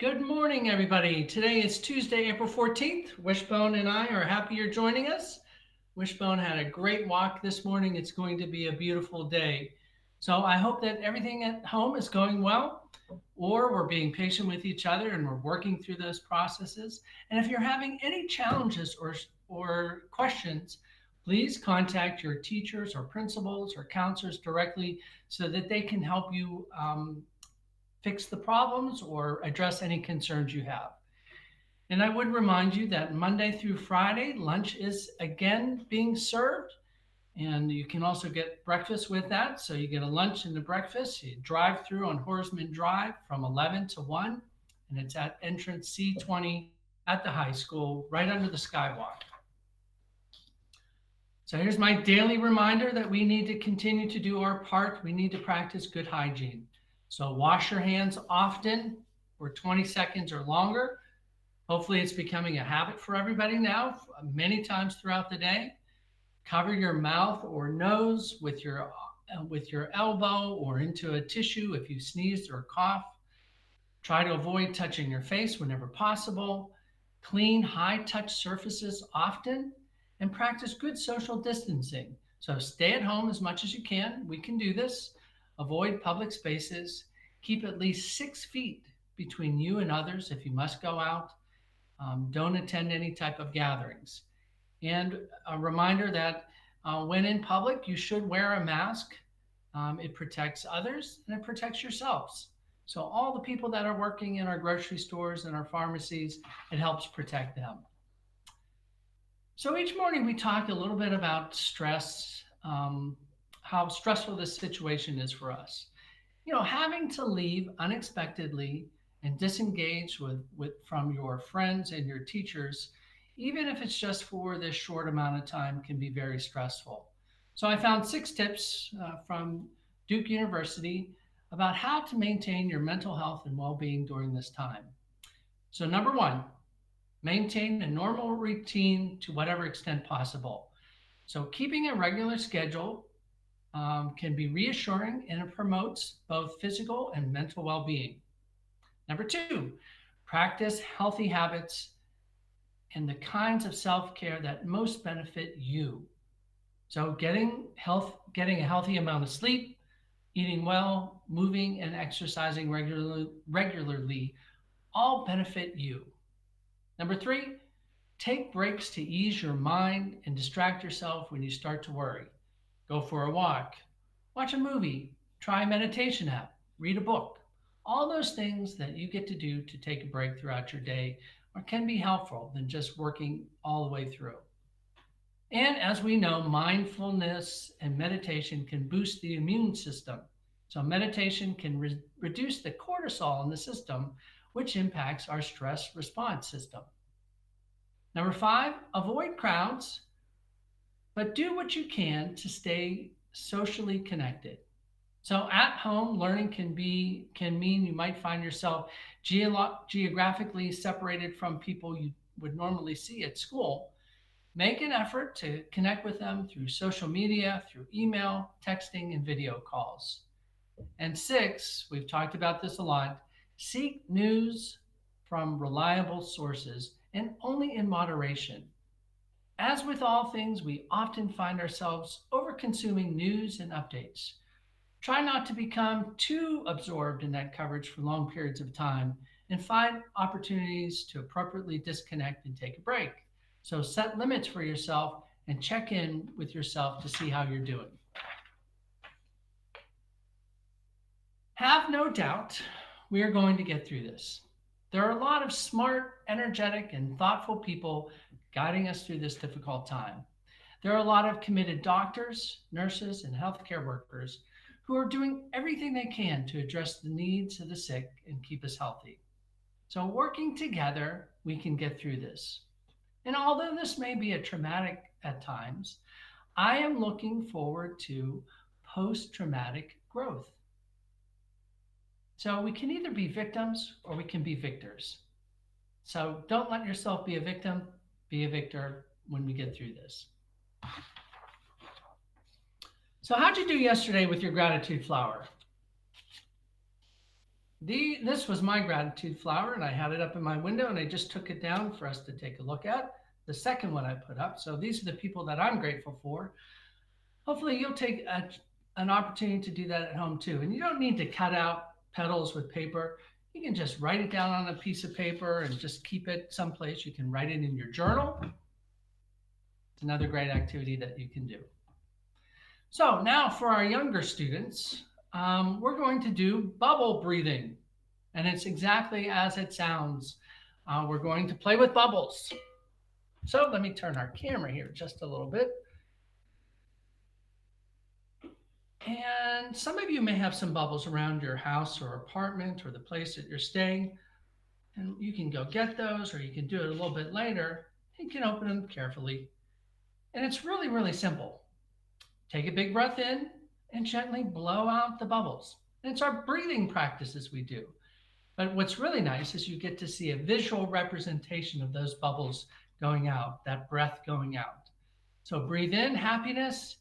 Good morning, everybody. Today is Tuesday, April 14th. Wishbone and I are happy you're joining us. Wishbone had a great walk this morning. It's going to be a beautiful day. So I hope that everything at home is going well, or we're being patient with each other and we're working through those processes. And if you're having any challenges or questions, please contact your teachers or principals or counselors directly so that they can help you fix the problems or address any concerns you have. And I would remind you that Monday through Friday, lunch is again being served. And you can also get breakfast with that. So you get a lunch and a breakfast. You drive through on Horsman Drive from 11 to 1. And it's at entrance C20 at the high school, right under the skywalk. So here's my daily reminder that we need to continue to do our part. We need to practice good hygiene. So wash your hands often for 20 seconds or longer. Hopefully, it's becoming a habit for everybody now, many times throughout the day. Cover your mouth or nose with your elbow or into a tissue if you sneezed or cough. Try to avoid touching your face whenever possible. Clean high touch surfaces often and practice good social distancing. So stay at home as much as you can. We can do this. Avoid public spaces. Keep at least 6 feet between you and others if you must go out. Don't attend any type of gatherings. And a reminder that when in public, you should wear a mask. It protects others and it protects yourselves. So, all the people that are working in our grocery stores and our pharmacies, it helps protect them. So, each morning we talk a little bit about stress, how stressful this situation is for us. Having to leave unexpectedly and disengage from your friends and your teachers, even if it's just for this short amount of time, can be very stressful. So I found 6 tips from Duke University about how to maintain your mental health and well-being during this time. So number one, maintain a normal routine to whatever extent possible. So keeping a regular schedule can be reassuring and it promotes both physical and mental well being. Number two, practice healthy habits and the kinds of self care that most benefit you. So, getting a healthy amount of sleep, eating well, moving, and exercising regularly all benefit you. Number three, take breaks to ease your mind and distract yourself when you start to worry. Go for a walk, watch a movie, try a meditation app, read a book. All those things that you get to do to take a break throughout your day or can be helpful than just working all the way through. And as we know, mindfulness and meditation can boost the immune system. So, meditation can reduce the cortisol in the system, which impacts our stress response system. Number five, avoid crowds, but do what you can to stay socially connected. So at home, learning can mean you might find yourself geographically separated from people you would normally see at school. Make an effort to connect with them through social media, through email, texting, and video calls. And six, we've talked about this a lot, seek news from reliable sources and only in moderation. As with all things, we often find ourselves over consuming news and updates. Try not to become too absorbed in that coverage for long periods of time and find opportunities to appropriately disconnect and take a break. So set limits for yourself and check in with yourself to see how you're doing. Have no doubt we are going to get through this. There are a lot of smart, energetic, and thoughtful people guiding us through this difficult time. There are a lot of committed doctors, nurses, and healthcare workers who are doing everything they can to address the needs of the sick and keep us healthy. So, working together, we can get through this. And although this may be a traumatic at times, I am looking forward to post traumatic growth. So, we can either be victims or we can be victors. So, don't let yourself be a victim, be a victor when we get through this. So, how'd you do yesterday with your gratitude flower? This was my gratitude flower, and I had it up in my window, and I just took it down for us to take a look at. The second one I put up. So these are the people that I'm grateful for. Hopefully, you'll take an opportunity to do that at home too. And you don't need to cut out petals with paper. You can just write it down on a piece of paper and just keep it someplace. You can write it in your journal. It's another great activity that you can do. So now for our younger students, we're going to do bubble breathing. And it's exactly as it sounds. We're going to play with bubbles. So let me turn our camera here just a little bit. And some of you may have some bubbles around your house or apartment or the place that you're staying. And you can go get those, or you can do it a little bit later. You can open them carefully. And it's really, really simple. Take a big breath in and gently blow out the bubbles. And it's our breathing practices we do. But what's really nice is you get to see a visual representation of those bubbles going out, that breath going out. So breathe in happiness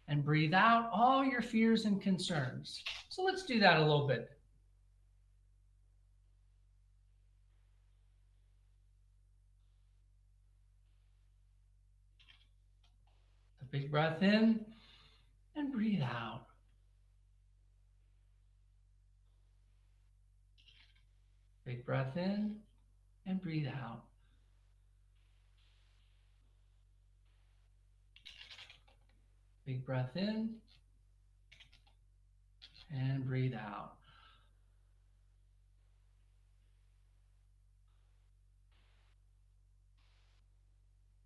and breathe out all your fears and concerns. So let's do that a little bit. A big breath in and breathe out. Big breath in and breathe out. Big breath in and breathe out.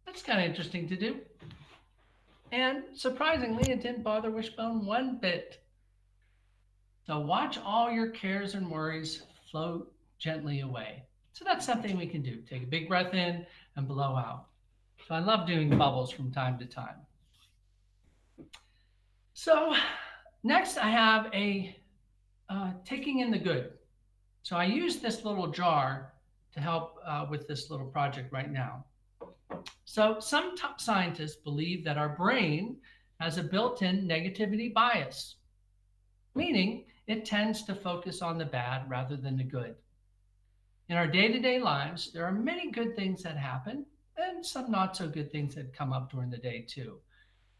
That's kind of interesting to do. And surprisingly, it didn't bother Wishbone one bit. So watch all your cares and worries float gently away. So that's something we can do. Take a big breath in and blow out. So I love doing bubbles from time to time. So next I have a taking in the good. So I use this little jar to help with this little project right now. So some top scientists believe that our brain has a built-in negativity bias, meaning it tends to focus on the bad rather than the good. In our day-to-day lives, there are many good things that happen and some not so good things that come up during the day too.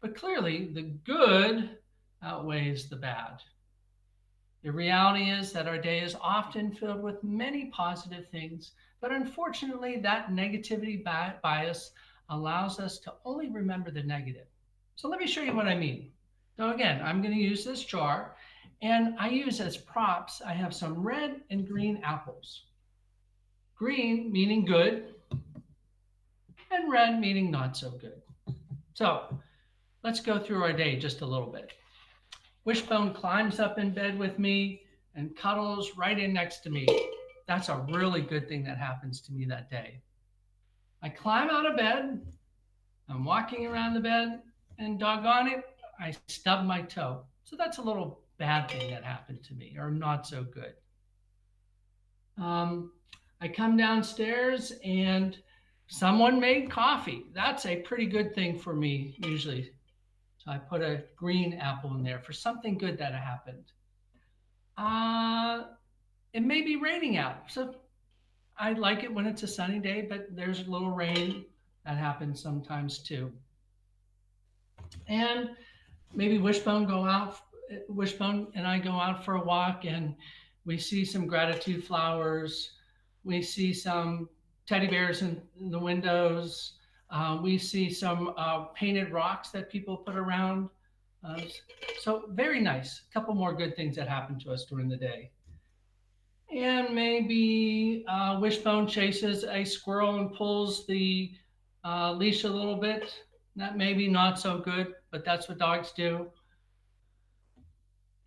But clearly, the good outweighs the bad. The reality is that our day is often filled with many positive things, but unfortunately, that negativity bias allows us to only remember the negative. So let me show you what I mean. So again, I'm going to use this jar, and I use as props, I have some red and green apples. Green meaning good, and red meaning not so good. So let's go through our day just a little bit. Wishbone climbs up in bed with me and cuddles right in next to me. That's a really good thing that happens to me that day. I climb out of bed, I'm walking around the bed, and doggone it, I stub my toe. So that's a little bad thing that happened to me, or not so good. I come downstairs and someone made coffee. That's a pretty good thing for me usually. So I put a green apple in there for something good that happened. Uh, it may be raining out. So I like it when it's a sunny day, but there's a little rain that happens sometimes too. And maybe Wishbone and I go out for a walk and we see some gratitude flowers. We see some teddy bears in the windows. We see some painted rocks that people put around. Uh, so very nice. A couple more good things that happen to us during the day. And maybe Wishbone chases a squirrel and pulls the leash a little bit. That may be not so good, but that's what dogs do.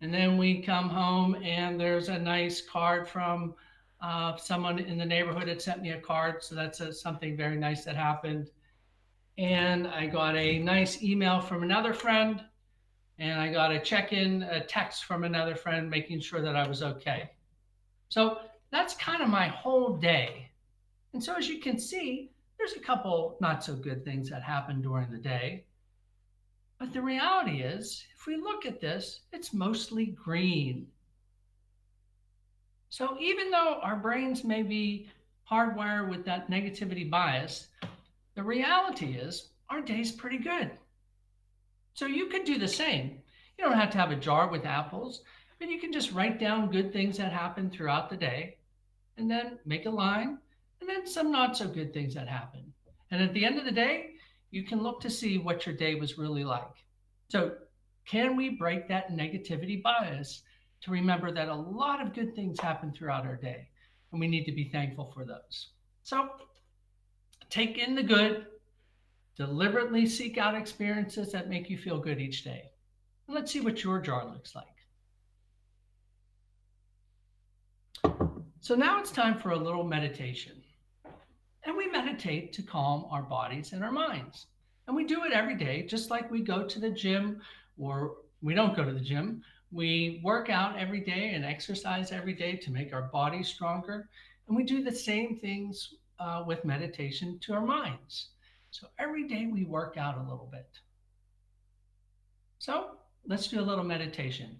And then we come home and there's a nice card from someone in the neighborhood that sent me a card. So that's something very nice that happened. And I got a nice email from another friend. And I got a text from another friend making sure that I was okay. So that's kind of my whole day. And so as you can see, there's a couple not so good things that happen during the day. But the reality is, if we look at this, it's mostly green. So even though our brains may be hardwired with that negativity bias, the reality is our day's pretty good. So you could do the same. You don't have to have a jar with apples, but you can just write down good things that happen throughout the day and then make a line and then some not so good things that happen. And at the end of the day, you can look to see what your day was really like. So, can we break that negativity bias to remember that a lot of good things happen throughout our day and we need to be thankful for those? So, take in the good, deliberately seek out experiences that make you feel good each day. And let's see what your jar looks like. So, now it's time for a little meditation. And we meditate to calm our bodies and our minds. And we do it every day, just like we go to the gym, or we don't go to the gym. We work out every day and exercise every day to make our bodies stronger. And we do the same things with meditation to our minds. So every day we work out a little bit. So let's do a little meditation.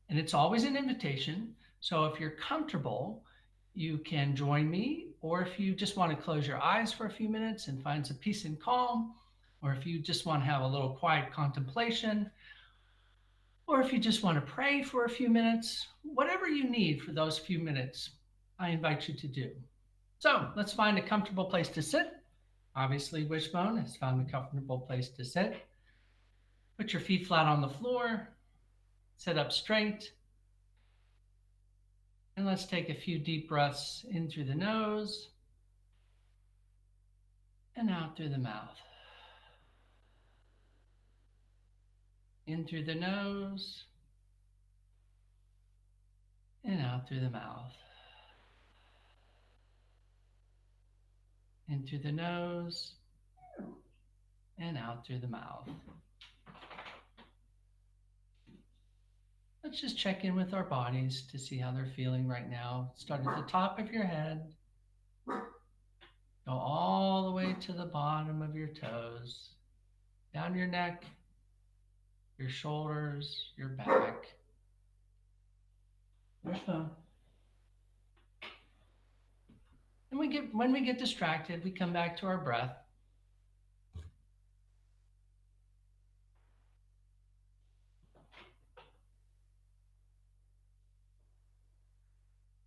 And it's always an invitation. So if you're comfortable, you can join me, or if you just want to close your eyes for a few minutes and find some peace and calm, or if you just want to have a little quiet contemplation, or if you just want to pray for a few minutes, whatever you need for those few minutes, I invite you to do. So let's find a comfortable place to sit. Obviously, Wishbone has found a comfortable place to sit. Put your feet flat on the floor, sit up straight, and let's take a few deep breaths in through the nose and out through the mouth. In through the nose and out through the mouth. In through the nose and out through the mouth. Let's just check in with our bodies to see how they're feeling right now. Start at the top of your head. Go all the way to the bottom of your toes. Down your neck, your shoulders, your back. Wishbone. And when we get distracted, we come back to our breath.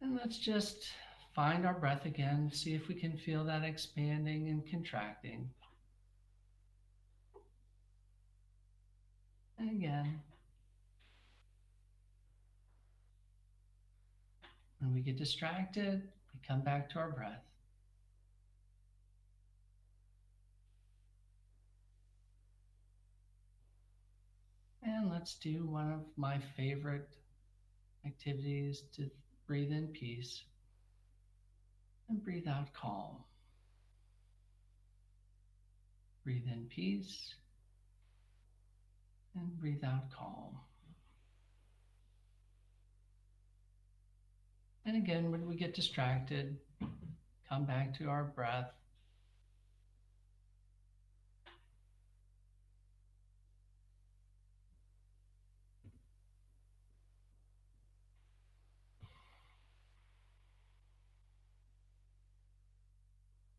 And let's just find our breath again, see if we can feel that expanding and contracting. And again, when we get distracted, we come back to our breath. And let's do one of my favorite activities to breathe in peace and breathe out calm. Breathe in peace and breathe out calm. And again, when we get distracted, come back to our breath.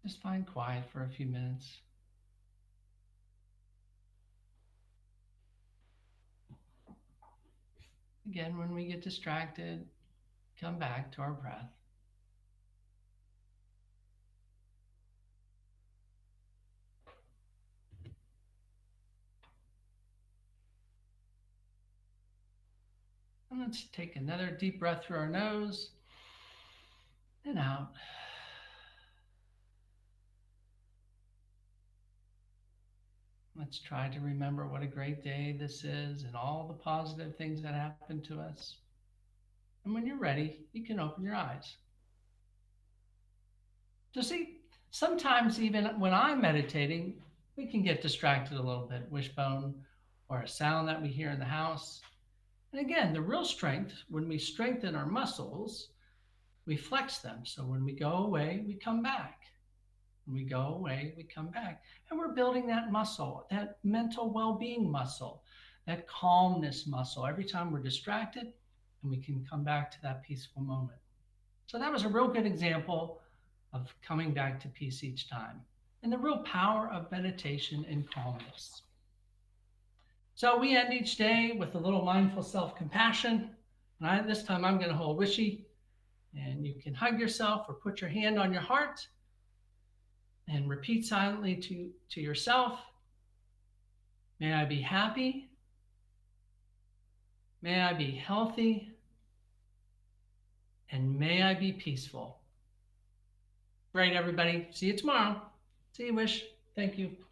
Just find quiet for a few minutes. Again, when we get distracted, come back to our breath. And let's take another deep breath through our nose and out. Let's try to remember what a great day this is and all the positive things that happened to us. And when you're ready, you can open your eyes. So see, sometimes even when I'm meditating, we can get distracted a little bit, wishbone, or a sound that we hear in the house. And again, the real strength, when we strengthen our muscles, we flex them. So when we go away, we come back. When we go away, we come back. And we're building that muscle, that mental well-being muscle, that calmness muscle. Every time we're distracted, and we can come back to that peaceful moment. So that was a real good example of coming back to peace each time and the real power of meditation and calmness. So we end each day with a little mindful self-compassion. And this time I'm going to hold Wishy, and you can hug yourself or put your hand on your heart and repeat silently to yourself, may I be happy, may I be healthy, and may I be peaceful. Great, everybody. See you tomorrow. See you, Wish. Thank you.